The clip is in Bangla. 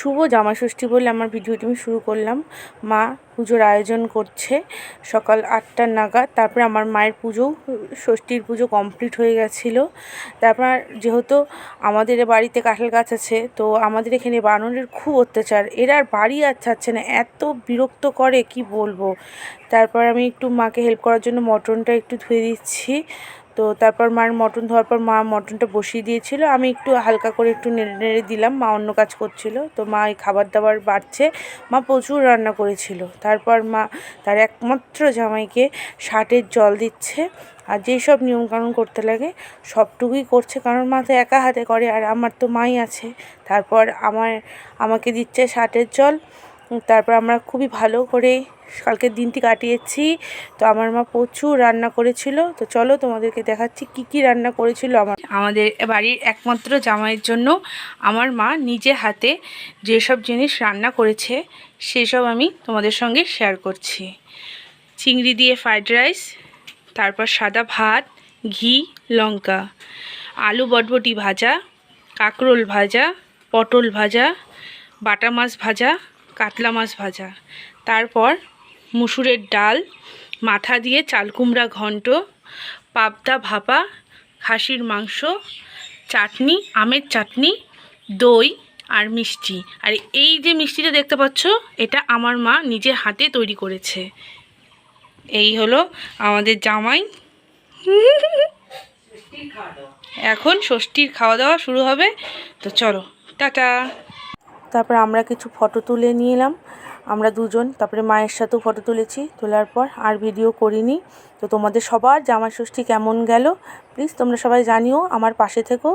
শুভ জামাষষ্ঠী বলে আমার ভিডিওটি আমি শুরু করলাম। মা পুজোর আয়োজন করছে সকাল 8টা নাগাদ। তারপরে আমার মায়ের পুজো, ষষ্ঠীর পুজো কমপ্লিট হয়ে গেছিলো। তারপর যেহেতু আমাদের বাড়িতে কাঁঠাল গাছ আছে, তো আমাদের এখানে বানরের খুব অত্যাচার, এরা আর বাড়ি আর ছাড়ছে না, এত বিরক্ত করে কি বলবো। তারপর আমি একটু মাকে হেল্প করার জন্য মটনটা একটু ধুয়ে দিচ্ছি। তো তারপর মার মটন ধোয়ার পর মা মটনটা বসিয়ে দিয়েছিল, আমি একটু হালকা করে একটু নেড়ে নেড়ে দিলাম। মা অন্য কাজ করছিল, তো মা এই খাবার দাবার বাড়ছে। মা প্রচুর রান্না করেছিল। তারপর মা তার একমাত্র জামাইকে ষাটের জল দিচ্ছে, আর যেই সব নিয়মকানুন করতে লাগে সবটুকুই করছে, কারণ মা তো একা হাতে করে আর আমার তো মাই আছে। তারপর আমাকে দিচ্ছে ষাটের জল। তারপর আমরা খুবই ভালো করে কালকের দিনটি কাটিয়েছি। তো আমার মা প্রচুর রান্না করেছিল, তো চলো তোমাদেরকে দেখাচ্ছি কি কি রান্না করেছিল আমাদের বাড়ির একমাত্র জামাইয়ের জন্য। আমার মা নিজে হাতে যেসব জিনিস রান্না করেছে সেসব আমি তোমাদের সঙ্গে শেয়ার করছি। চিংড়ি দিয়ে ফ্রাইড রাইস, তারপর সাদা ভাত, ঘি লঙ্কা, আলু বটবটি ভাজা, কাঁকরোল ভাজা, পটল ভাজা, বাটা মাছ ভাজা, কাতলা মাছ ভাজা, তারপর মুসুরের ডাল, মাথা দিয়ে চাল কুমড়া ঘন্ট, পাবদা ভাপা, খাসির মাংস, চাটনি, আমের চাটনি, দই আর মিষ্টি। আর এই যে মিষ্টিটা দেখতে পাচ্ছ, এটা আমার মা নিজে হাতে তৈরি করেছে। এই হলো আমাদের জামাই। এখন ষষ্ঠীর খাওয়া দাওয়া শুরু হবে, তো চলো টাটা। তারপর আমরা কিছু ফটো তুলে নিয়ে এলাম আমরা দুজন, তারপরে মায়ের সাথেও ফটো তুলেছি। তোলার পর আর ভিডিও করিনি। তো তোমাদের সবার জামাই ষষ্ঠী কেমন গেল প্লিজ তোমরা সবাই জানিও, আমার পাশে থেকো।